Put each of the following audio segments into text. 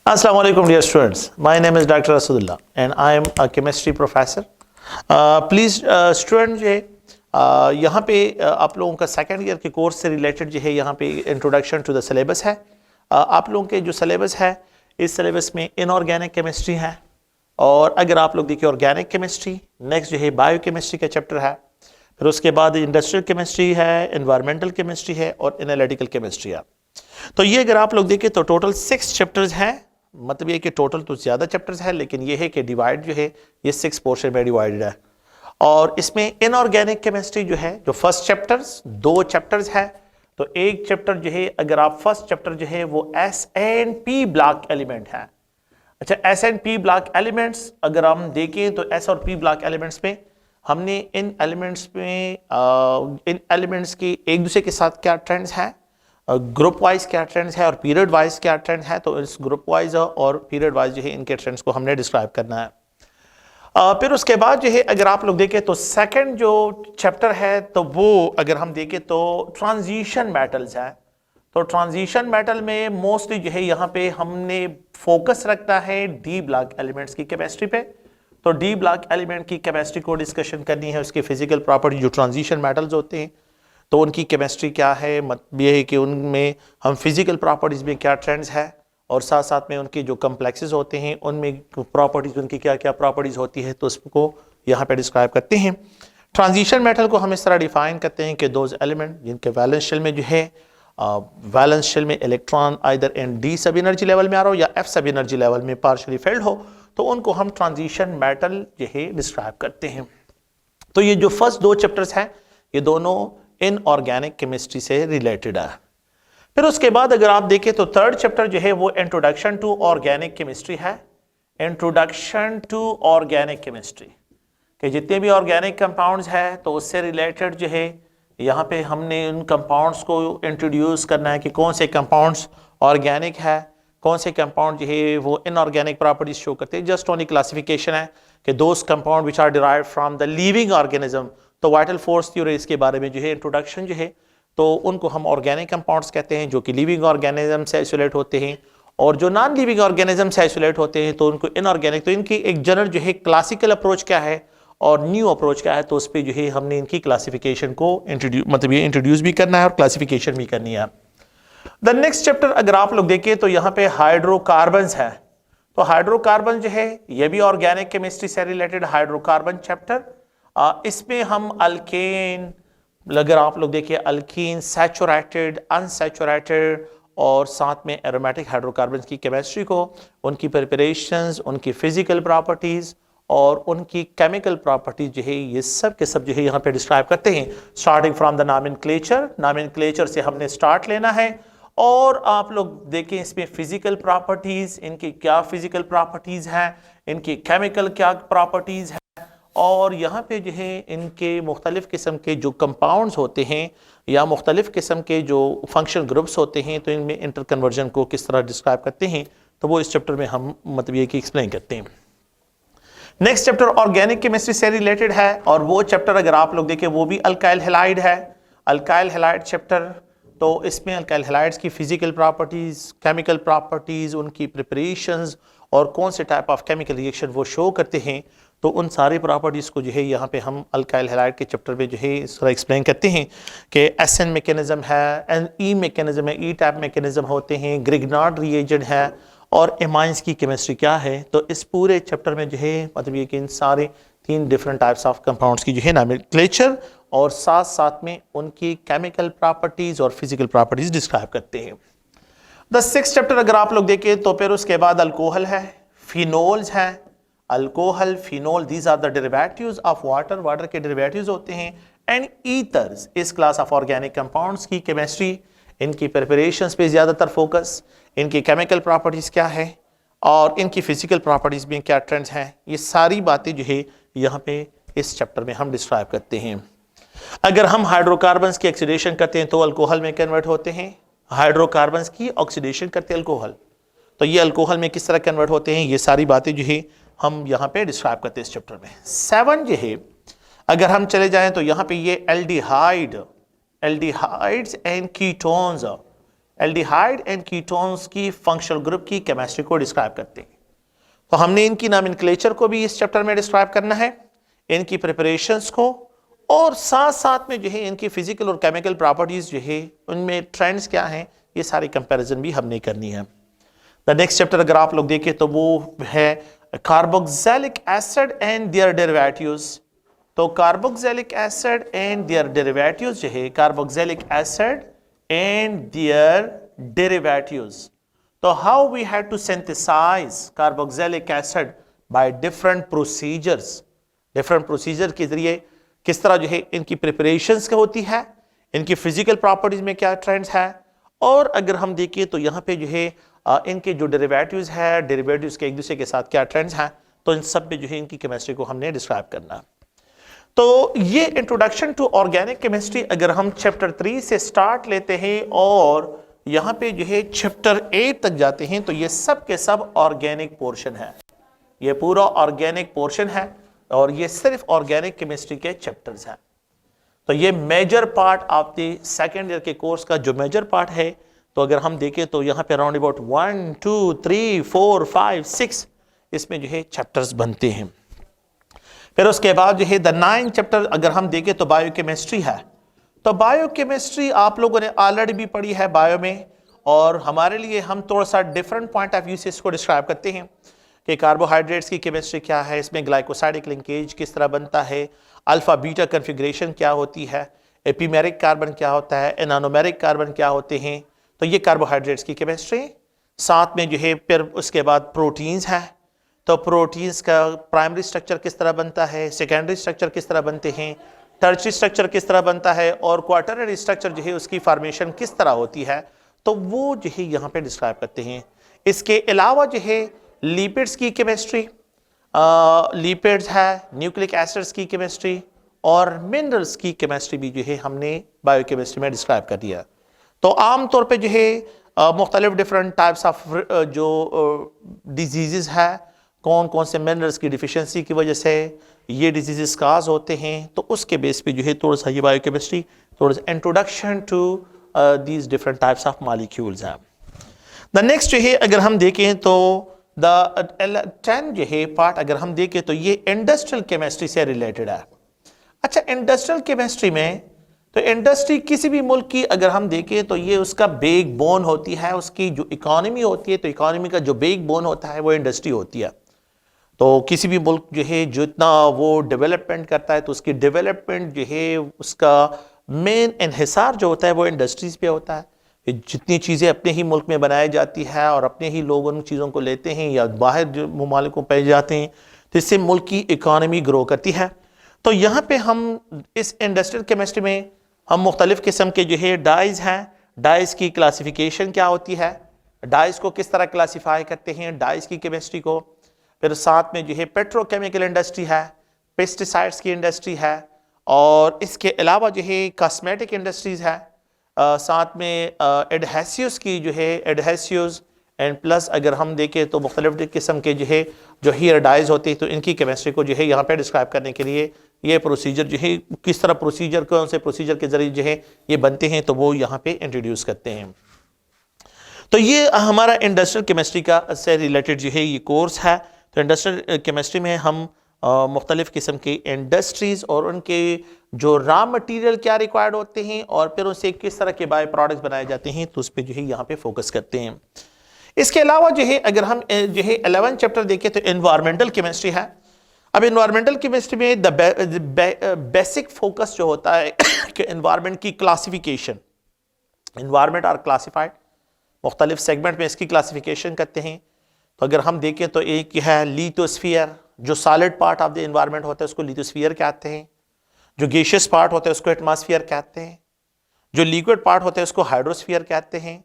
Assalamu alaikum dear students. My name is Dr. Asudullah and I am a chemistry professor. Please student जो है यहाँ पे आप लोगों का सेकेंड ईयर के कोर्स से रिलेटेड जो है यहाँ पे इंट्रोडक्शन टू द सिलेबस है। आप लोगों के जो सिलेबस है इस सिलेबस में इनऑर्गेनिक केमिस्ट्री है और अगर आप लोग देखिए ऑर्गेनिक केमिस्ट्री, नेक्स्ट जो है बायो केमिस्ट्री का चैप्टर है, फिर उसके बाद इंडस्ट्रियल केमिस्ट्री है, एनवायरमेंटल केमिस्ट्री है और एनालिटिकल केमिस्ट्री है। तो ये अगर आप लोग देखें तो टोटल 6 चैप्टर्स हैं। मतलब ये कि टोटल तो ज़्यादा चैप्टर्स है लेकिन ये है कि डिवाइड जो है ये 6 पोर्शन में डिवाइडेड है। और इसमें इनऑर्गेनिक केमिस्ट्री जो है जो फर्स्ट चैप्टर्स 2 चैप्टर्स है। तो एक चैप्टर जो है अगर आप फर्स्ट चैप्टर जो है वो S&P ब्लॉक एलिमेंट है। अच्छा, S&P ब्लॉक एलिमेंट्स अगर हम देखें तो S और P ब्लॉक एलिमेंट्स में हमने इन एलिमेंट्स की एक दूसरे के साथ क्या ट्रेंड्स हैं, ग्रुप वाइज क्या ट्रेंड्स है और पीरियड वाइज क्या ट्रेंड है। तो इस ग्रुप वाइज और पीरियड वाइज जो है इनके ट्रेंड्स को हमने डिस्क्राइब करना है। फिर उसके बाद जो है अगर आप लोग देखें तो सेकंड जो चैप्टर है तो वो अगर हम देखें तो ट्रांजिशन मेटल्स है। तो ट्रांजिशन मेटल में मोस्टली जो है यहाँ पे हमने फोकस रखना है डी ब्लॉक एलिमेंट्स की केमिस्ट्री पे। तो डी ब्लॉक एलिमेंट की केमिस्ट्री को डिस्कशन करनी है, उसके फिजिकल प्रॉपर्टी जो ट्रांजिशन मेटल्स होते हैं तो उनकी केमिस्ट्री क्या है, मतलब ये है कि उनमें हम फिजिकल प्रॉपर्टीज में क्या ट्रेंड्स है और साथ साथ में उनके जो कम्प्लेक्सेस होते हैं उनमें प्रॉपर्टीज उनकी क्या क्या प्रॉपर्टीज होती है तो उसको यहाँ पे डिस्क्राइब करते हैं। ट्रांजिशन मेटल को हम इस तरह डिफाइन करते हैं कि दोज एलिमेंट जिनके वैलेंस शेल में जो है वैलेंस शेल में इलेक्ट्रॉन आइदर एन डी सब एनर्जी लेवल में आ रहा हो या एफ सब एनर्जी लेवल में पार्शियली फेल्ड हो तो उनको हम ट्रांजिशन मेटल जो है डिस्क्राइब करते हैं। तो ये जो फर्स्ट 2 चैप्टर्स हैं ये दोनों इनऑर्गेनिक केमिस्ट्री से रिलेटेड है। फिर उसके बाद अगर आप देखें तो थर्ड चैप्टर जो है वो इंट्रोडक्शन टू ऑर्गेनिक केमिस्ट्री है। इंट्रोडक्शन टू ऑर्गेनिक केमिस्ट्री के जितने भी ऑर्गेनिक कंपाउंड्स है तो उससे रिलेटेड जो है यहाँ पे हमने उन कंपाउंड्स को इंट्रोड्यूस करना है कि कौन से कंपाउंड्स ऑर्गेनिक है, कौन से कंपाउंड जो है वो इनऑर्गेनिक प्रॉपर्टीज शो करते हैं। जस्ट ओनली क्लासिफिकेशन है कि those compound which are derived from the living organism. तो वाइटल फोर्स थ्योरी इसके बारे में जो है इंट्रोडक्शन जो है तो उनको हम ऑर्गेनिक कंपाउंड्स कहते हैं जो कि लिविंग ऑर्गेनिज्म से आइसोलेट होते हैं और जो नॉन लिविंग ऑर्गेनिज्म से आइसोलेट होते हैं तो उनको इनऑर्गेनिक। तो इनकी एक जनरल जो है क्लासिकल अप्रोच क्या है और न्यू अप्रोच क्या है तो उस पर जो है हमने इनकी क्लासिफिकेशन को इंट्रोड्यूस भी करना है और क्लासिफिकेशन भी करनी है। द नेक्स्ट चैप्टर अगर आप लोग देखें तो यहाँ पे हाइड्रोकार्बन्स है। तो हाइड्रोकार्बन जो है ये भी ऑर्गेनिक केमिस्ट्री से रिलेटेड हाइड्रोकार्बन चैप्टर। इसमें हम अल्केन अगर आप लोग देखिए अल्कीन, सैचुरेटेड, अनसैचुरेटेड और साथ में एरोमेटिक हाइड्रोकार्बन्स की केमिस्ट्री को, उनकी प्रिपरेशंस, उनकी फिजिकल प्रॉपर्टीज और उनकी केमिकल प्रॉपर्टीज जो है ये सब के सब जो है यहाँ पे डिस्क्राइब करते हैं। स्टार्टिंग फ्रॉम द नॉमेनक्लेचर से हमने स्टार्ट लेना है और आप लोग देखें इसमें फिजिकल प्रॉपर्टीज, इनकी क्या फिजिकल प्रॉपर्टीज हैं, इनकी केमिकल क्या प्रॉपर्टीज है और यहाँ पे जो है इनके मुख्तलिफ किस्म के जो कंपाउंड्स होते हैं या मुख्तलिफ किस्म के जो फंक्शन ग्रुप्स होते हैं तो इनमें इंटर कन्वर्जन को किस तरह डिस्क्राइब करते हैं तो वो इस चैप्टर में हम मतलब ये कि एक्सप्लेन करते हैं। नेक्स्ट चैप्टर ऑर्गेनिक केमिस्ट्री से रिलेटेड है और वो चैप्टर अगर आप लोग देखें वो भी अल्काइल हैलाइड है। अल्काइल हैलाइड चैप्टर तो इसमें अल्काइल हैलाइड्स की फिजिकल प्रॉपर्टीज, केमिकल प्रॉपर्टीज, उनकी प्रिपरेशंस और कौन से टाइप ऑफ केमिकल रिएक्शन वो शो करते हैं तो उन सारी प्रॉपर्टीज़ को जो है यहाँ पे हम अल्काइल हैलाइड के चैप्टर में जो है इस तरह एक्सप्लेन करते हैं कि एसएन मैकेनिज्म है, एनई मैकेनिज्म है, ई टाइप मैकेनिज्म होते हैं, ग्रिग्नार्ड रिएजेंट है और एमाइंस की केमिस्ट्री क्या है। तो इस पूरे चैप्टर में जो है मतलब ये कि इन सारे 3 डिफरेंट टाइप्स ऑफ कंपाउंड्स की जो है नॉमेनक्लेचर और साथ साथ में उनकी केमिकल प्रॉपर्टीज और फिजिकल प्रॉपर्टीज डिस्क्राइब करते हैं। द 6th चैप्टर अगर आप लोग देखें तो फिर उसके बाद अल्कोहल है, फिनोल्स है। Alcohol, phenol, these are the derivatives of water, water के डेरिवेटिव्स होते हैं। एंड ईथर्स, इस क्लास ऑफ ऑर्गेनिक कंपाउंड्स की केमिस्ट्री, इनकी प्रिपरेशंस पे ज़्यादातर फोकस, इनकी केमिकल प्रॉपर्टीज़ क्या है और इनकी फिजिकल प्रॉपर्टीज़ में क्या ट्रेंड्स हैं, ये सारी बातें जो है यहाँ पे इस चैप्टर में हम डिस्क्राइब करते हैं। अगर हम हाइड्रोकार्बन्स की ऑक्सीडेशन करते हैं तो अल्कोहल में कन्वर्ट होते हैं। हाइड्रोकार्बन्स की ऑक्सीडेशन करते हैं अल्कोहल, तो ये अल्कोहल में किस तरह कन्वर्ट होते हैं ये सारी बातें जो है हम यहाँ पे डिस्क्राइब करते हैं इस चैप्टर में। 7 जो है अगर हम चले जाएं तो यहाँ पे ये aldehydes and ketones aldehyde and ketones की फंक्शनल ग्रुप की केमिस्ट्री को डिस्क्राइब करते हैं। तो हमने इनकी नॉमेनक्लेचर को भी इस चैप्टर में डिस्क्राइब करना है, इनकी प्रिपरेशंस को, और साथ साथ में जो है इनकी फिजिकल और केमिकल प्रॉपर्टीज जो है उनमें ट्रेंड्स क्या हैं, ये सारी कंपैरिजन भी हमने करनी है। द नेक्स्ट चैप्टर अगर आप लोग देखें तो वो है carboxylic acid and their derivatives. तो carboxylic acid and their derivatives जो है, carboxylic acid and their derivatives, तो how we have to synthesize carboxylic acid by different procedures, different procedure के जरिए किस तरह जो है इनकी प्रिपरेशंस क्या होती है, इनकी फिजिकल प्रॉपर्टीज में क्या ट्रेंड्स है, और अगर हम देखें तो यहाँ पे जो है इनके जो डेरिवेटिव्स है, डेरिवेटिव्स के एक दूसरे के साथ क्या ट्रेंड्स हैं, तो इन सब पे जो है इनकी केमिस्ट्री को हमने डिस्क्राइब करना है। तो ये इंट्रोडक्शन टू ऑर्गेनिक केमिस्ट्री अगर हम चैप्टर 3 से स्टार्ट लेते हैं और यहाँ पे जो है चैप्टर 8 तक जाते हैं, तो ये सब के सब ऑर्गेनिक पोर्शन है, ये पूरा ऑर्गेनिक पोर्शन है और ये सिर्फ ऑर्गेनिक केमिस्ट्री के चैप्टर्स हैं। तो ये major part of the second year के कोर्स का जो मेजर पार्ट है, तो अगर हम देखें तो यहाँ पे अराउंड अबाउट 1 2 3 4 5 6 इसमें जो है चैप्टर्स बनते हैं। फिर उसके बाद जो है द 9 चैप्टर अगर हम देखें तो बायोकेमिस्ट्री है। तो बायोकेमिस्ट्री आप लोगों ने ऑलरेडी भी पढ़ी है बायो में, और हमारे लिए हम थोड़ा सा डिफरेंट पॉइंट ऑफ व्यू से इसको डिस्क्राइब करते हैं कि कार्बोहाइड्रेट्स की केमिस्ट्री क्या है, इसमें ग्लाइकोसाइडिक लिंकेज किस तरह बनता है, अल्फा बीटा कन्फिग्रेशन क्या होती है, एपीमेरिक कार्बन क्या होता है, एनानोमेरिक कार्बन क्या होते हैं। तो ये कार्बोहाइड्रेट्स की केमिस्ट्री। साथ में जो है फिर उसके बाद प्रोटीन्स है, तो प्रोटीन्स का प्राइमरी स्ट्रक्चर किस तरह बनता है, सेकेंडरी स्ट्रक्चर किस तरह बनते हैं, टर्शियरी स्ट्रक्चर किस तरह बनता है, और क्वार्टरनरी स्ट्रक्चर जो है उसकी फॉर्मेशन किस तरह होती है, तो वो जो है यहाँ पे डिस्क्राइब करते हैं। इसके अलावा जो है लिपिड्स की केमिस्ट्री, लिपिड्स है, न्यूक्लिक एसिड्स की केमिस्ट्री और मिनरल्स की केमिस्ट्री भी जो है हमने बायोकेमिस्ट्री में डिस्क्राइब कर दिया। तो आमतौर पे जो है मुख्तलिफ डिफरेंट टाइप्स ऑफ जो डिजीज़ है, कौन कौन से मिनरल्स की डिफिशियंसी की वजह से ये डिजीज़ काज होते हैं, तो उसके बेस पे जो है थोड़ा सा ये बायोकेमिस्ट्री, थोड़ा सा introduction to these different types of molecules है। द नेक्स्ट जो है अगर हम देखें तो द 10 जो है पार्ट अगर हम देखें तो ये इंडस्ट्रियल केमिस्ट्री से रिलेटेड है। अच्छा, इंडस्ट्रियल केमिस्ट्री में तो इंडस्ट्री किसी भी मुल्क की अगर हम देखें तो ये उसका बेक बोन होती है, उसकी जो इकोनॉमी होती है, तो इकोनॉमी का जो बेक बोन होता है वो इंडस्ट्री होती है। तो किसी भी मुल्क जो है जितना वो डेवलपमेंट करता है तो उसकी डेवलपमेंट जो है उसका मेन इन्हिसार जो होता है वो इंडस्ट्रीज पे होता है। जितनी चीज़ें अपने ही मुल्क में बनाई जाती है और अपने ही लोग उन चीज़ों को लेते हैं या बाहर जो ममालिकों पे जाते हैं, तो इससे मुल्क की इकानमी ग्रो करती है। तो यहाँ पे हम इस इंडस्ट्रियल केमिस्ट्री में हम मुख्तलिफ किस्म के जो है डाइज हैं, डाइज की क्लासिफिकेशन क्या होती है, डाइज को किस तरह क्लासीफाई करते हैं, डाइज की केमिस्ट्री को। फिर साथ में जो है पेट्रोकेमिकल इंडस्ट्री है, पेस्टिसाइड्स की इंडस्ट्री है, और इसके अलावा जो है कॉस्मेटिक इंडस्ट्रीज है, साथ में एडहेसिव्स की जो है एडहेसिव्स एंड प्लस अगर हम देखें तो मुख्तलिफ किस्म के जो है जो हेयर डाइज होते हैं, तो इनकी केमिस्ट्री को जो है यहाँ पे डिस्क्राइब करने के लिए ये प्रोसीजर जो है किस तरह प्रोसीजर, कौन से प्रोसीजर के जरिए जो है ये बनते हैं, तो वो यहाँ पे इंट्रोड्यूस करते हैं। तो ये हमारा इंडस्ट्रियल केमिस्ट्री का से रिलेटेड जो है ये कोर्स है। तो इंडस्ट्रियल केमिस्ट्री में हम मुख्तलिफ किस्म की इंडस्ट्रीज़ और उनके जो रॉ मटेरियल क्या रिक्वायर्ड होते हैं और फिर उनसे किस तरह के बाय प्रोडक्ट्स बनाए जाते हैं, तो उस पर जो है यहाँ पे फोकस करते हैं। इसके अलावा जो है अगर हम जो है 11 चैप्टर देखें तो एनवायरमेंटल केमिस्ट्री है। अब एनवायरमेंटल केमिस्ट्री में बेसिक फोकस जो होता है कि एनवायरमेंट की क्लासिफिकेशन, एनवायरमेंट आर क्लासिफाइड, मुख्तलिफ सेगमेंट में इसकी क्लासिफिकेशन करते हैं। तो अगर हम देखें तो एक है लिथोस्फीयर, जो solid part of the environment होता है उसको लिथोस्फीयर कहते हैं, जो गैसियस पार्ट होता है उसको एटमॉस्फेयर कहते हैं, जो लिक्विड पार्ट होता है उसको हाइड्रोस्फीयर कहते हैं।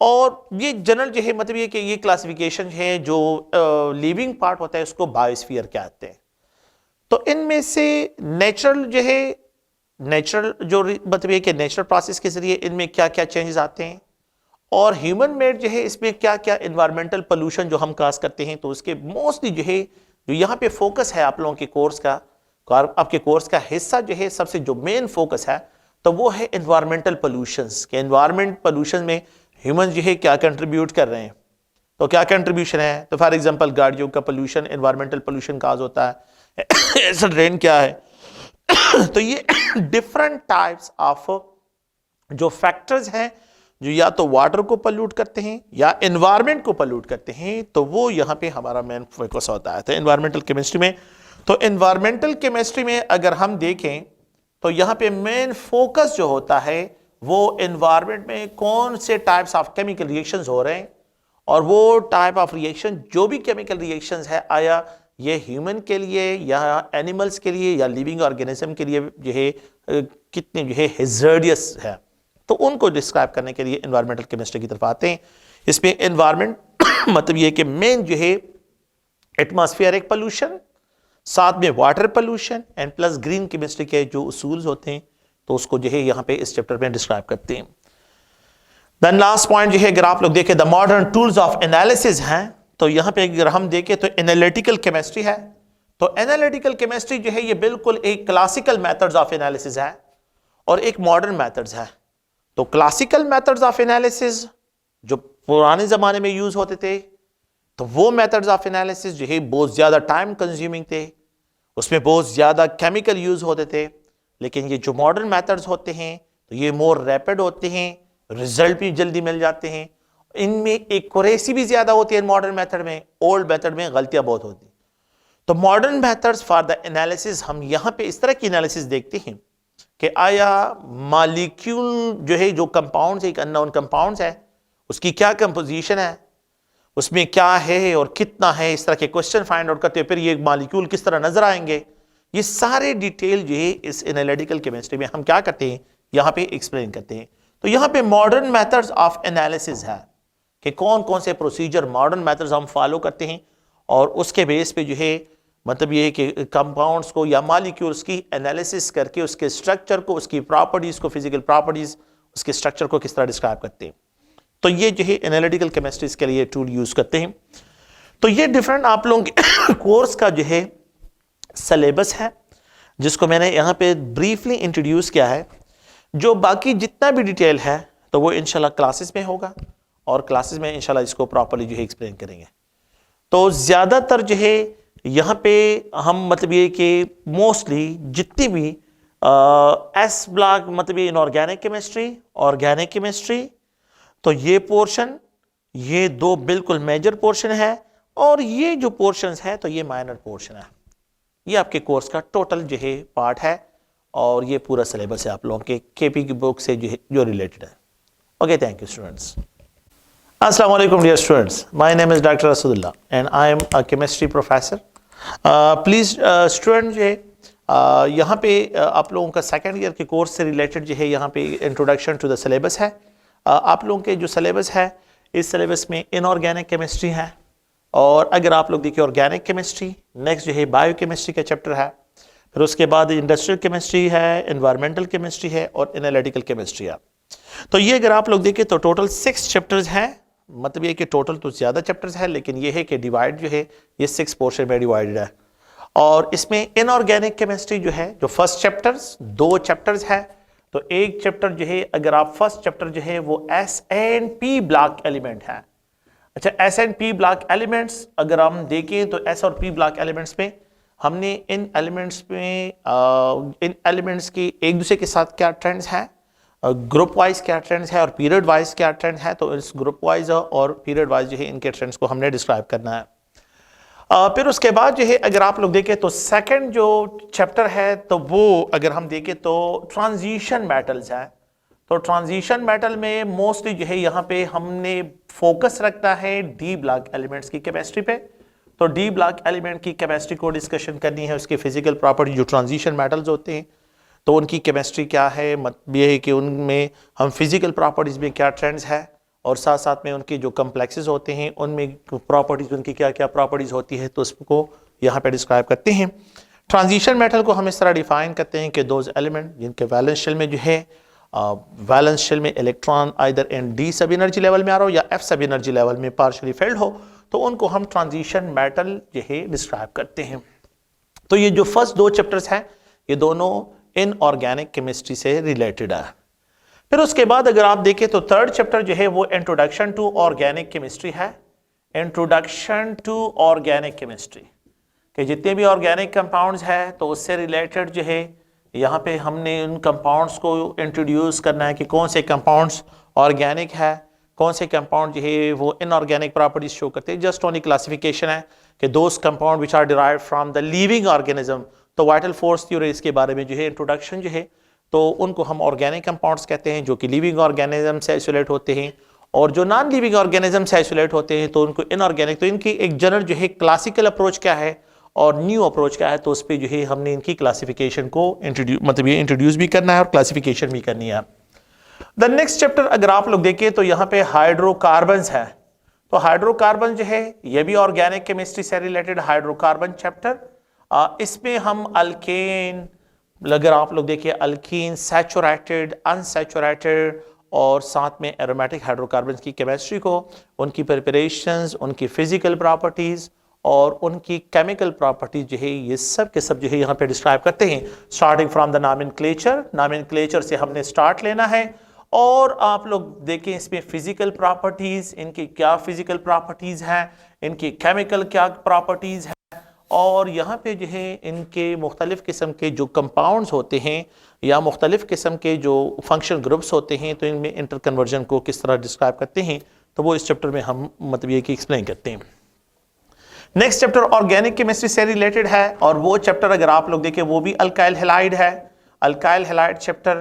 और ये जनरल जो है मतलब ये कि ये क्लासिफिकेशन है, जो लिविंग पार्ट होता है उसको बायोस्फीयर कहते हैं। तो इनमें से नेचुरल जो है, नेचुरल जो मतलब ये कि नेचुरल प्रोसेस के जरिए इनमें क्या क्या चेंजेस आते हैं, और ह्यूमन मेड जो है इसमें क्या क्या इन्वायरमेंटल पोल्यूशन जो हम काज करते हैं, तो उसके मोस्टली जो है जो यहाँ पे फोकस है आप लोगों के कोर्स का, आपके कोर्स का हिस्सा जो है सबसे जो मेन फोकस है तो वो है एनवायरमेंटल पोल्यूशंस के। एनवायरमेंट पोल्यूशन में ह्यूमन जो है क्या कंट्रीब्यूट कर रहे हैं, तो क्या कंट्रीब्यूशन है। तो फॉर एग्जांपल गाड़ियों का पोल्यूशन, एनवायरमेंटल पोल्यूशन काज होता है, एसिड रेन क्या है। तो ये डिफरेंट टाइप्स ऑफ जो फैक्टर्स हैं जो या तो वाटर को पोल्यूट करते हैं या एनवायरमेंट को पोल्यूट करते हैं, तो वो यहाँ पे हमारा मेन फोकस होता है। तो एनवायरमेंटल केमिस्ट्री में, तो एनवायरमेंटल केमिस्ट्री में अगर हम देखें तो यहाँ पे मेन फोकस जो होता है वो एनवायरमेंट में कौन से टाइप्स ऑफ केमिकल रिएक्शंस हो रहे हैं, और वो टाइप ऑफ रिएक्शन जो भी केमिकल रिएक्शंस है, आया ये ह्यूमन के लिए या एनिमल्स के लिए या लिविंग ऑर्गेनिज्म के लिए जो है कितने जो है हैजर्डियस है, तो उनको डिस्क्राइब करने के लिए एनवायरमेंटल केमिस्ट्री की तरफ आते हैं। इसमें एनवायरमेंट मतलब ये कि मेन जो है एटमॉस्फेरिक पोल्यूशन, साथ में water pollution and plus green chemistry के जो उसूल होते हैं, तो उसको जो है यहाँ पे इस चैप्टर में डिस्क्राइब करते हैं। देन लास्ट पॉइंट जो है अगर आप लोग देखें the modern tools of analysis हैं, तो यहाँ पे अगर हम देखें तो एनालिटिकल केमिस्ट्री है। तो एनालिटिकल केमिस्ट्री जो है ये बिल्कुल एक क्लासिकल मेथड्स ऑफ एनालिसिस है और एक मॉडर्न मेथड्स है। तो क्लासिकल मेथड्स ऑफ एनालिसिस जो पुराने जमाने में यूज होते थे, तो वो मेथड्स ऑफ एनालिसिस जो है बहुत ज्यादा टाइम कंज्यूमिंग थे, उसमें बहुत ज्यादा केमिकल यूज होते थे। लेकिन ये जो मॉडर्न मेथड्स होते हैं तो ये मोर रैपिड होते हैं, रिजल्ट भी जल्दी मिल जाते हैं, इनमें एक्यूरेसी भी ज्यादा होती है मॉडर्न मेथड में, ओल्ड मेथड में गलतियां बहुत होती। तो modern methods for the analysis, हम यहां पे इस तरह की एनालिसिस देखते हैं कि आया मॉलिक्यूल जो है, जो कंपाउंड्स है, एक अननोन कंपाउंड्स है, उसकी क्या कंपोजिशन है, उसमें क्या है और कितना है, इस तरह के क्वेश्चन फाइंड आउट करते हैं। फिर ये मॉलिक्यूल किस तरह नजर आएंगे, ये सारे डिटेल जो है इस एनालिटिकल केमिस्ट्री में हम क्या करते हैं, यहां पे एक्सप्लेन करते हैं। तो यहां पे मॉडर्न मेथड्स ऑफ एनालिसिस है कि कौन कौन से प्रोसीजर मॉडर्न मेथड्स हम फॉलो करते हैं, और उसके बेस पे जो है मतलब ये कि कंपाउंड्स को या मॉलिक्यूल्स की एनालिसिस करके उसके स्ट्रक्चर को, उसकी प्रॉपर्टीज को, फिजिकल प्रॉपर्टीज, उसके स्ट्रक्चर को किस तरह डिस्क्राइब करते हैं। तो ये जो है एनालिटिकल केमिस्ट्री के लिए टूल यूज करते हैं। तो ये डिफरेंट आप लोगों के कोर्स का जो है सिलेबस है, जिसको मैंने यहाँ पे ब्रीफली इंट्रोड्यूस किया है। जो बाकी जितना भी डिटेल है तो वो इंशाल्लाह क्लासेस में होगा, और क्लासेस में इंशाल्लाह इसको प्रॉपर्ली जो है एक्सप्लेन करेंगे। तो ज़्यादातर जो है यहाँ पे हम मतलब ये कि मोस्टली जितनी भी एस ब्लॉक मतलब ये इनऑर्गेनिक केमिस्ट्री, ऑर्गेनिक केमिस्ट्री, तो ये पोर्शन, ये दो बिल्कुल मेजर पोर्शन है, और ये जो पोर्शंस है तो ये माइनर पोर्शन है। ये आपके कोर्स का टोटल जो है पार्ट है, और ये पूरा सिलेबस है आप लोगों के केपी की बुक से जो रिलेटेड है। Okay, thank you students. Assalamu alaikum dear students, my name is Dr. Asudullah and I am a chemistry professor. Please student जो है यहाँ पे आप लोगों का सेकेंड ईयर के कोर्स से रिलेटेड जो है यहाँ पे इंट्रोडक्शन टू द सिलेबस है। आप लोगों के जो सिलेबस है, इस सिलेबस में इनऑर्गेनिक केमिस्ट्री है, और अगर आप लोग देखिए ऑर्गेनिक केमिस्ट्री, नेक्स्ट जो है बायो केमिस्ट्री का चैप्टर है, फिर उसके बाद इंडस्ट्रियल केमिस्ट्री है, एनवायरमेंटल केमिस्ट्री है, और एनालिटिकल केमिस्ट्री है। तो ये अगर आप लोग देखें तो टोटल 6 चैप्टर्स हैं। मतलब ये कि टोटल तो ज़्यादा चैप्टर्स है, लेकिन ये है कि डिवाइड जो है ये 6 पोर्शन में डिवाइडेड है। और इसमें इनऑर्गेनिक केमिस्ट्री जो है, जो फर्स्ट चैप्टर्स 2 चैप्टर्स है, तो एक चैप्टर जो है अगर आप फर्स्ट चैप्टर जो है वो S&P ब्लॉक एलिमेंट है। अच्छा, S&P ब्लॉक एलिमेंट्स अगर हम देखें तो S और P ब्लॉक एलिमेंट्स में हमने इन एलिमेंट्स की एक दूसरे के साथ क्या ट्रेंड्स हैं, ग्रुप वाइज क्या ट्रेंड्स है और पीरियड वाइज क्या ट्रेंड है, तो इस ग्रुप वाइज और पीरियड वाइज जो है इनके ट्रेंड्स को हमने डिस्क्राइब करना है। फिर उसके बाद जो है अगर आप लोग देखें तो सेकंड जो चैप्टर है तो वो अगर हम देखें तो ट्रांजिशन मेटल्स है। तो ट्रांजिशन मेटल में मोस्टली जो है यहाँ पे हमने फोकस रखना है डी ब्लॉक एलिमेंट्स की केमिस्ट्री पे। तो डी ब्लॉक एलिमेंट की केमिस्ट्री को डिस्कशन करनी है, उसके फिजिकल प्रॉपर्टी जो ट्रांजिशन मेटल्स होते हैं तो उनकी केमिस्ट्री क्या है, मतलब ये है कि उनमें हम फिजिकल प्रॉपर्टीज में क्या ट्रेंड्स है, और साथ साथ में उनके जो कम्प्लेक्सेस होते हैं उनमें प्रॉपर्टीज, उनकी क्या क्या प्रॉपर्टीज होती है, तो उसको यहाँ पे डिस्क्राइब करते हैं। ट्रांजिशन मेटल को हम इस तरह डिफाइन करते हैं कि दोज एलिमेंट जिनके वैलेंस शेल में जो है वैलेंस शेल में इलेक्ट्रॉन आइदर एन डी सब एनर्जी लेवल में आ रहा हो या एफ सब एनर्जी लेवल में पार्शियली फेल्ड हो, तो उनको हम ट्रांजिशन मेटल जो है डिस्क्राइब करते हैं। तो ये जो फर्स्ट 2 चैप्टर्स हैं ये दोनों इनऑर्गेनिक केमिस्ट्री से रिलेटेड है। फिर उसके बाद अगर आप देखें तो थर्ड चैप्टर जो है वो इंट्रोडक्शन टू ऑर्गेनिक केमिस्ट्री है। इंट्रोडक्शन टू ऑर्गेनिक केमिस्ट्री के जितने भी ऑर्गेनिक कंपाउंड्स है तो उससे रिलेटेड जो है यहाँ पे हमने उन कंपाउंड्स को इंट्रोड्यूस करना है कि कौन से कंपाउंड्स ऑर्गेनिक है, कौन से कंपाउंड जो है वो इनऑर्गेनिक प्रॉपर्टीज शो करते हैं। जस्ट ओनली क्लासिफिकेशन है कि those compound which are derived from the living organism. तो वाइटल फोर्स थ्योरी इसके बारे में जो है इंट्रोडक्शन जो है तो उनको हम ऑर्गेनिक कंपाउंड्स कहते हैं जो कि लिविंग ऑर्गेनिज्म से आइसोलेट होते हैं, और जो नॉन लिविंग ऑर्गेनिज्म से आइसोलेट होते हैं तो उनको इनऑर्गेनिक। तो इनकी एक जनरल जो है क्लासिकल अप्रोच क्या है और न्यू अप्रोच क्या है, तो उस पर जो है हमने इनकी क्लासिफिकेशन को इंट्रोड्यूस भी करना है और क्लासिफिकेशन भी करनी है। द नेक्स्ट चैप्टर अगर आप लोग देखें तो यहाँ पे हाइड्रोकार्बन्स है। तो हाइड्रोकार्बन जो है ये भी ऑर्गेनिक केमिस्ट्री से रिलेटेड हाइड्रोकार्बन चैप्टर। इसमें हम अल्केन, अगर आप लोग देखिए अल्कीन, सैचुरेटेड, अनसैचुरेटेड और साथ में एरोमेटिक हाइड्रोकार्बन्स की केमिस्ट्री को, उनकी प्रिपरेशंस, उनकी फिजिकल प्रॉपर्टीज और उनकी केमिकल प्रॉपर्टीज जो है ये सब के सब जो है यहाँ पे डिस्क्राइब करते हैं। स्टार्टिंग फ्रॉम द नॉमेनक्लेचर से हमने स्टार्ट लेना है और आप लोग देखें इसमें फिजिकल प्रॉपर्टीज, इनकी क्या फिजिकल प्रॉपर्टीज हैं, इनकी केमिकल क्या प्रॉपर्टीज है, और यहाँ पे जो है इनके मुख्तलिफ किस्म के जो कंपाउंड्स होते हैं या मुख्तलिफ किस्म के जो फंक्शन ग्रुप्स होते हैं तो इनमें इंटर कन्वर्जन को किस तरह डिस्क्राइब करते हैं, तो वो इस चैप्टर में हम मतलब ये कि एक्सप्लेन करते हैं। नेक्स्ट चैप्टर ऑर्गेनिक केमिस्ट्री से रिलेटेड है और वो चैप्टर अगर आप लोग देखें वो भी अल्काइल हैलाइड है। अल्काइल हैलाइड चैप्टर,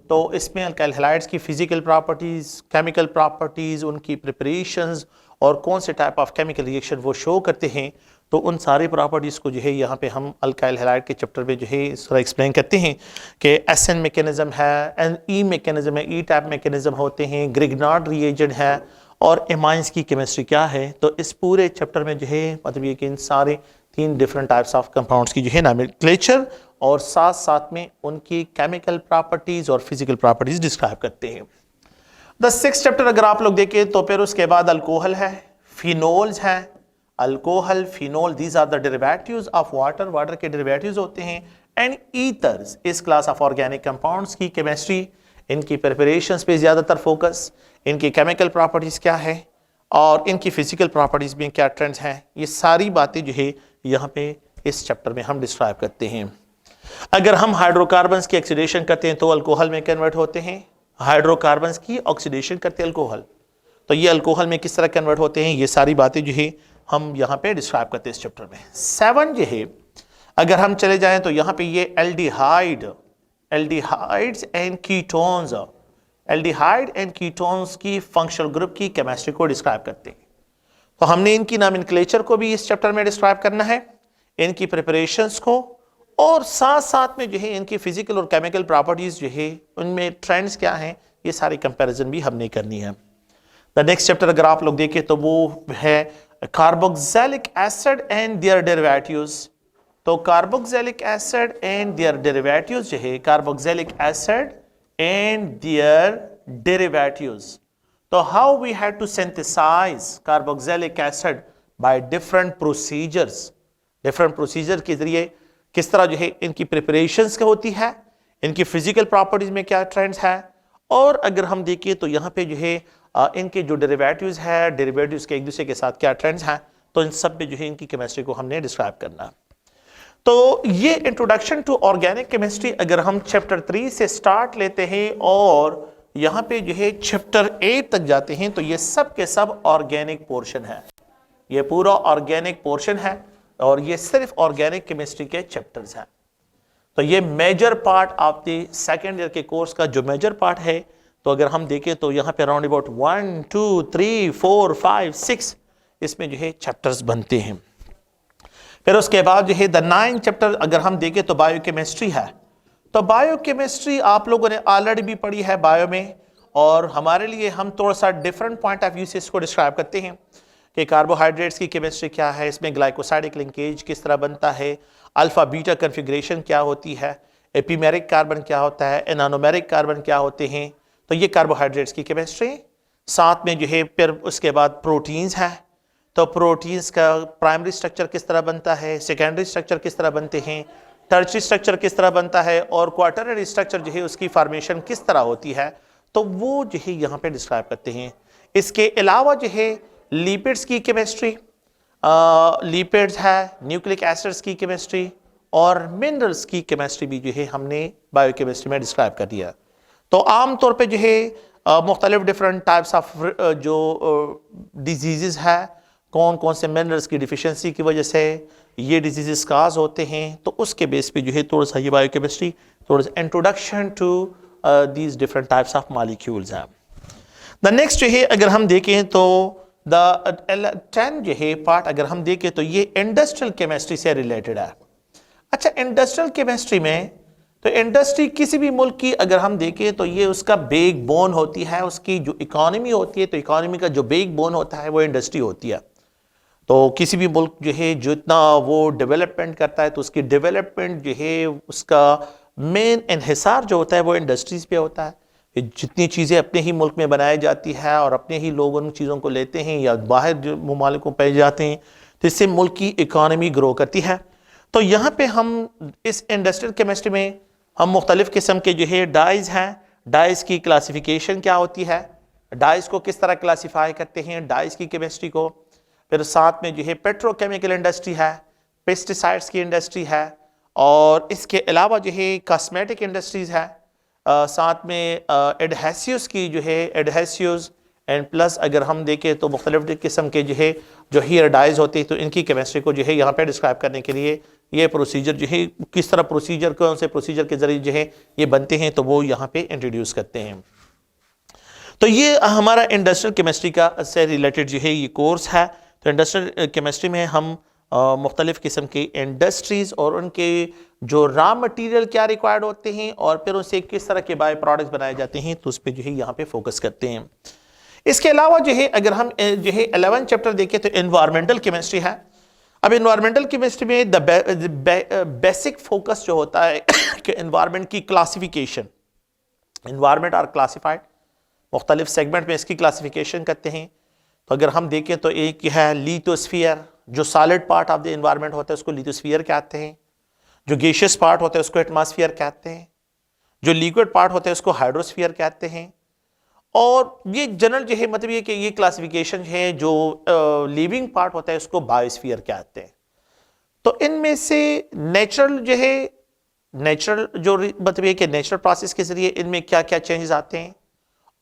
तो इसमें अल्काइल हैलाइड्स की फिजिकल प्रॉपर्टीज, केमिकल प्रॉपर्टीज, उनकी प्रिपरेशंस और कौन से टाइप ऑफ केमिकल रिएक्शन वो शो करते हैं, तो उन सारी प्रॉपर्टीज़ को जो है यहाँ पे हम अल्काइल हैलाइड के चैप्टर में जो है इस तरह एक्सप्लेन करते हैं कि एसएन मैकेनिज्म है, एन ई मैकेनिज्म है, ई टाइप मैकेनिज्म होते हैं, ग्रिग्नार्ड रिएजेंट है और एमाइंस की केमिस्ट्री क्या है। तो इस पूरे चैप्टर में जो है मतलब ये कि इन सारे 3 डिफरेंट टाइप्स ऑफ कंपाउंड्स की जो है नॉमेनक्लेचर और साथ साथ में उनकी केमिकल प्रॉपर्टीज और फिजिकल प्रॉपर्टीज डिस्क्राइब करते हैं। द 6th चैप्टर अगर आप लोग देखें तो फिर उसके बाद अल्कोहल है, फिनोल्स हैं। Alcohol, phenol, these are the derivatives of water, water के डेरिवेटिव्स होते हैं। एंड ईथर्स, इस क्लास ऑफ ऑर्गेनिक कंपाउंड्स की केमिस्ट्री, इनकी प्रिपरेशंस पे ज़्यादातर फोकस, इनकी केमिकल प्रॉपर्टीज़ क्या है और इनकी फिजिकल प्रॉपर्टीज़ में क्या ट्रेंड्स हैं, ये सारी बातें जो है यहाँ पे इस चैप्टर में हम डिस्क्राइब करते हैं। अगर हम हाइड्रोकार्बन्स की ऑक्सीडेशन करते हैं तो अल्कोहल में कन्वर्ट होते हैं। हाइड्रोकार्बन्स की ऑक्सीडेशन करते हैं अल्कोहल, तो ये अल्कोहल में किस तरह कन्वर्ट होते हैं, ये सारी बातें जो है हम यहाँ पे डिस्क्राइब करते हैं इस चैप्टर में। 7 जो है अगर हम चले जाएं तो यहाँ पे ये aldehydes and ketones, aldehyde and ketones की फंक्शनल ग्रुप की केमिस्ट्री को डिस्क्राइब करते हैं। तो हमने इनकी नॉमेनक्लेचर को भी इस चैप्टर में डिस्क्राइब करना है, इनकी प्रिपरेशंस को, और साथ साथ में जो है इनकी फिजिकल और केमिकल प्रॉपर्टीज जो है उनमें ट्रेंड्स क्या हैं, ये सारी कंपैरिजन भी हमने करनी है। द नेक्स्ट चैप्टर अगर आप लोग देखें तो वो है carboxylic acid and their derivatives. तो carboxylic acid and their derivatives जो है, carboxylic acid and their derivatives, तो how we have to synthesize carboxylic acid by different procedures, different procedure के जरिए किस तरह जो है इनकी प्रिपरेशंस क्या होती है, इनकी फिजिकल प्रॉपर्टीज में क्या ट्रेंड्स है, और अगर हम देखें तो यहाँ पे जो है इनके जो डेरिवेटिव्स है, डेरिवेटिव्स के एक दूसरे के साथ क्या ट्रेंड्स हैं, तो इन सब में जो है इनकी केमिस्ट्री को हमने डिस्क्राइब करना। तो ये इंट्रोडक्शन टू ऑर्गेनिक केमिस्ट्री अगर हम चैप्टर 3 से स्टार्ट लेते हैं और यहाँ पे जो है चैप्टर 8 तक जाते हैं तो ये सब के सब ऑर्गेनिक पोर्शन है, ये पूरा ऑर्गेनिक पोर्शन है और ये सिर्फ ऑर्गेनिक केमिस्ट्री के चैप्टर्स हैं। तो ये major part of the second year के कोर्स का जो मेजर पार्ट है, तो अगर हम देखें तो यहाँ पे अराउंड अबाउट 1 2 3 4 5 6 इसमें जो है चैप्टर्स बनते हैं। फिर उसके बाद जो है द 9th चैप्टर अगर हम देखें तो बायोकेमिस्ट्री है। तो बायोकेमिस्ट्री आप लोगों ने ऑलरेडी भी पढ़ी है बायो में, और हमारे लिए हम थोड़ा सा डिफरेंट पॉइंट ऑफ व्यू से इसको डिस्क्राइब करते हैं कि कार्बोहाइड्रेट्स की केमिस्ट्री क्या है, इसमें ग्लाइकोसाइडिक लिंकेज किस तरह बनता है, अल्फा बीटा कन्फिग्रेशन क्या होती है, एपीमेरिक कार्बन क्या होता है, एनानोमेरिक कार्बन क्या होते हैं, तो ये कार्बोहाइड्रेट्स की केमिस्ट्री। साथ में जो है फिर उसके बाद प्रोटीन्स है, तो प्रोटीन्स का प्राइमरी स्ट्रक्चर किस तरह बनता है, सेकेंडरी स्ट्रक्चर किस तरह बनते हैं, टर्शियरी स्ट्रक्चर किस तरह बनता है, और क्वार्टररी स्ट्रक्चर जो है उसकी फॉर्मेशन किस तरह होती है, तो वो जो है यहाँ पे डिस्क्राइब करते हैं। इसके अलावा जो है लिपिड्स की केमिस्ट्री, लिपिड्स है, न्यूक्लिक एसिड्स की केमिस्ट्री और मिनरल्स की केमिस्ट्री भी जो है हमने बायोकेमिस्ट्री में डिस्क्राइब कर दिया। तो आमतौर पे जो है मुख्तलिफ डिफरेंट टाइप्स ऑफ जो डिजीज़ है, कौन कौन से मिनरल्स की डिफिशियंसी की वजह से ये डिजीज़ काज होते हैं, तो उसके बेस पे जो है थोड़ा सा ये बायोकेमिस्ट्री, थोड़ा सा introduction to these different types of molecules है। द नेक्स्ट जो है अगर हम देखें तो द 10 जो है पार्ट अगर हम देखें तो ये इंडस्ट्रियल केमिस्ट्री से रिलेटेड है। अच्छा, इंडस्ट्रियल केमिस्ट्री में तो इंडस्ट्री किसी भी मुल्क की अगर हम देखें तो ये उसका बेक बोन होती है, उसकी जो इकोनॉमी होती है, तो इकोनॉमी का जो बेक बोन होता है वो इंडस्ट्री होती है। तो किसी भी मुल्क जो है जितना वो डेवलपमेंट करता है तो उसकी डेवलपमेंट जो है उसका मेन इन्हिसार जो होता है वो इंडस्ट्रीज पे होता है। जितनी चीज़ें अपने ही मुल्क में बनाई जाती है और अपने ही लोग उन चीज़ों को लेते हैं या बाहर जो ममालिकों पे जाते हैं, तो इससे मुल्क की इकानमी ग्रो करती है। तो यहाँ पे हम इस इंडस्ट्रियल केमिस्ट्री में हम मुख्तलिफ किस्म के जो है डाइज हैं, डाइज की क्लासिफिकेशन क्या होती है, डाइज को किस तरह क्लासीफाई करते हैं, डाइज की केमिस्ट्री को। फिर साथ में जो है पेट्रोकेमिकल इंडस्ट्री है, पेस्टिसाइड्स की इंडस्ट्री है, और इसके अलावा जो है कॉस्मेटिक इंडस्ट्रीज है, साथ में एडहेसिव्स की जो है एडहेसिव्स एंड प्लस अगर हम देखें तो मुख्तलिफ किस्म के जो है जो हेयर डाइज होते हैं, तो इनकी केमिस्ट्री को जो है यहाँ पे डिस्क्राइब करने के लिए ये प्रोसीजर जो है किस तरह प्रोसीजर, कौन से प्रोसीजर के जरिए जो है ये बनते हैं, तो वो यहाँ पे इंट्रोड्यूस करते हैं। तो ये हमारा इंडस्ट्रियल केमिस्ट्री का से रिलेटेड जो है ये कोर्स है। तो इंडस्ट्रियल केमिस्ट्री में हम मुख्तलिफ किस्म की इंडस्ट्रीज और उनके जो रॉ मटेरियल क्या रिक्वायर्ड होते हैं और फिर उनसे किस तरह के बाय प्रोडक्ट्स बनाए जाते हैं, तो उस पर जो है यहाँ पे फोकस करते हैं। इसके अलावा जो है अगर हम जो है 11 चैप्टर देखें तो एनवायरमेंटल केमिस्ट्री है। अब एनवायरमेंटल केमिस्ट्री में बेसिक फोकस जो होता है कि एनवायरमेंट की क्लासिफिकेशन, एनवायरमेंट आर क्लासिफाइड, मुख्तलिफ सेगमेंट में इसकी क्लासिफिकेशन करते हैं। तो अगर हम देखें तो एक है लिथोस्फीयर, जो solid part of the environment होता है उसको लिथोस्फीयर कहते हैं, जो गैसियस पार्ट होता है उसको एटमॉस्फेयर कहते हैं, जो लिक्विड पार्ट होता है उसको हाइड्रोस्फीयर कहते हैं। और ये जनरल जो है मतलब ये कि ये क्लासिफिकेशन है, जो लिविंग पार्ट होता है उसको बायोस्फीयर कहते हैं। तो इनमें से नेचुरल जो है, नेचुरल जो मतलब ये कि नेचुरल प्रोसेस के जरिए इनमें क्या क्या चेंजेस आते हैं,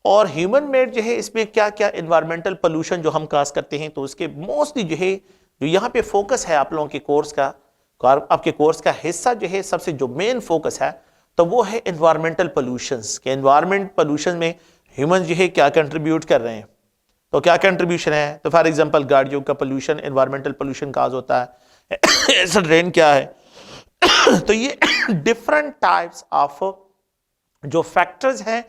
और ह्यूमन मेड जो है इसमें क्या क्या इन्वायरमेंटल पोल्यूशन जो हम काज करते हैं, तो उसके मोस्टली जो है जो यहाँ पे फोकस है आप लोगों के कोर्स का, आपके कोर्स का हिस्सा जो है सबसे जो मेन फोकस है तो वो है इन्वायरमेंटल पोल्यूशंस के। इन्वायरमेंट पोल्यूशन में ह्यूमन जो है क्या कंट्रीब्यूट कर रहे हैं, तो क्या कंट्रीब्यूशन है। तो फॉर एग्जांपल गाड़ियों का पोल्यूशन इन्वायरमेंटल पोल्यूशन काज होता है, एसिड रेन क्या है। तो ये डिफरेंट टाइप्स ऑफ जो फैक्टर्स हैं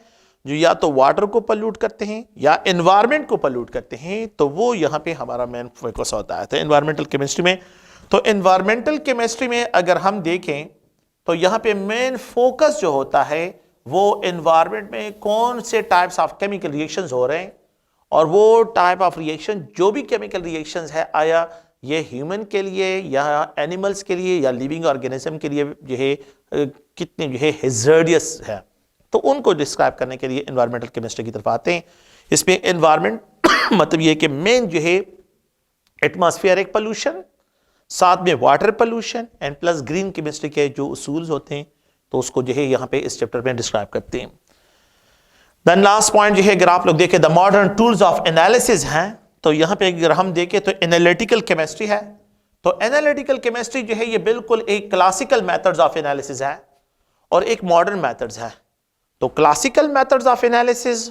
जो या तो वाटर को पोल्यूट करते हैं या एनवायरनमेंट को पोल्यूट करते हैं, तो वो यहाँ पे हमारा मेन फोकस होता है। तो एनवायरमेंटल केमिस्ट्री में, तो एनवायरमेंटल केमिस्ट्री में अगर हम देखें तो यहाँ पे मेन फोकस जो होता है वो एनवायरनमेंट में कौन से टाइप्स ऑफ केमिकल रिएक्शंस हो रहे हैं, और वो टाइप ऑफ रिएक्शन जो भी केमिकल रिएक्शंस है आया ये ह्यूमन के लिए या एनिमल्स के लिए या लिविंग ऑर्गेनिज्म के लिए जो है कितने जो है हैज़ार्डियस है, तो उनको डिस्क्राइब करने के लिए एनवायरमेंटल केमिस्ट्री की तरफ आते हैं। इसमें एनवायरमेंट मतलब ये कि मेन जो है एटमॉस्फेरिक पोल्यूशन, साथ में water pollution and plus green chemistry के जो उसूल होते हैं, तो उसको जो है यहाँ पे इस चैप्टर में डिस्क्राइब करते हैं। देन लास्ट पॉइंट जो है अगर आप लोग देखें the modern tools of analysis हैं, तो यहाँ पे अगर हम देखें तो एनालिटिकल केमिस्ट्री है। तो एनालिटिकल केमिस्ट्री जो है ये बिल्कुल एक क्लासिकल मेथड्स ऑफ एनालिसिस है और एक मॉडर्न मेथड्स है। तो क्लासिकल मेथड्स ऑफ एनालिसिस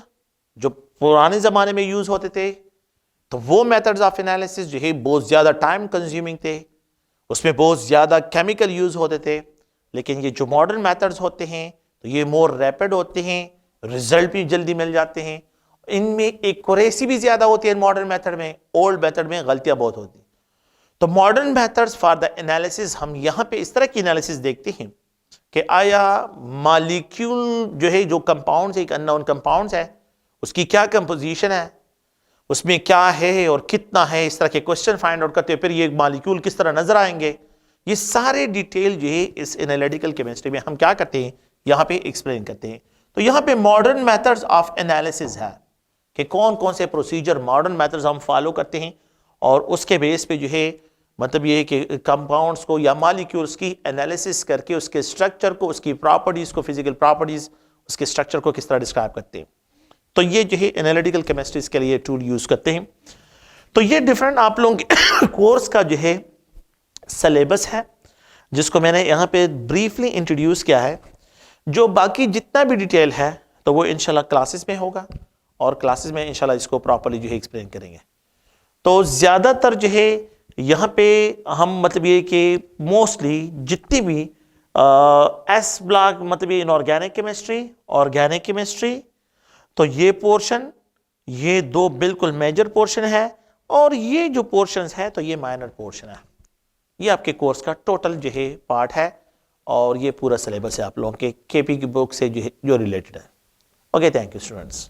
जो पुराने जमाने में यूज होते थे, तो वो मेथड्स ऑफ एनालिसिस जो है बहुत ज्यादा टाइम कंज्यूमिंग थे, उसमें बहुत ज्यादा केमिकल यूज होते थे। लेकिन ये जो मॉडर्न मेथड्स होते हैं तो ये मोर रैपिड होते हैं, रिजल्ट भी जल्दी मिल जाते हैं, इनमें एक्यूरेसी भी ज्यादा होती है मॉडर्न मेथड में, ओल्ड मेथड में गलतियां बहुत होती। तो modern methods for the analysis हम यहाँ पे इस तरह की एनालिसिस देखते हैं कि आया मॉलिक्यूल जो है, जो कंपाउंड्स है, एक अननोन कंपाउंड्स है, उसकी क्या कंपोजिशन है, उसमें क्या है और कितना है, इस तरह के क्वेश्चन फाइंड आउट करते हैं। फिर ये मॉलिक्यूल किस तरह नजर आएंगे, ये सारे डिटेल जो है इस एनालिटिकल केमिस्ट्री में हम क्या करते हैं यहाँ पे एक्सप्लेन करते हैं। तो यहां पे मॉडर्न मेथड्स ऑफ एनालिसिस है कि कौन कौन से प्रोसीजर मॉडर्न मेथड्स हम फॉलो करते हैं और उसके बेस पे जो है मतलब ये कि कंपाउंड्स को या मॉलिक्यूल्स की एनालिसिस करके उसके स्ट्रक्चर को, उसकी प्रॉपर्टीज को, फिजिकल प्रॉपर्टीज, उसके स्ट्रक्चर को किस तरह डिस्क्राइब करते हैं। तो ये जो है एनालिटिकल केमिस्ट्रीज के लिए टूल यूज करते हैं। तो ये डिफरेंट आप लोगों के कोर्स का जो है सिलेबस है जिसको मैंने यहाँ पे ब्रीफली इंट्रोड्यूस किया है। जो बाकी जितना भी डिटेल है तो वो इंशाल्लाह क्लासेस में होगा और क्लासेस में इंशाल्लाह इसको प्रॉपर्ली जो है एक्सप्लेन करेंगे। तो ज़्यादातर जो है यहाँ पे हम मतलब ये कि मोस्टली जितनी भी एस ब्लॉक मतलब ये इनऑर्गेनिक केमिस्ट्री, ऑर्गेनिक केमिस्ट्री, तो ये पोर्शन, ये दो बिल्कुल मेजर पोर्शन है और ये जो पोर्शंस है तो ये माइनर पोर्शन है। ये आपके कोर्स का टोटल जो है पार्ट है और ये पूरा सिलेबस है आप लोगों के केपी की बुक से जो रिलेटेड है। Okay, thank you students.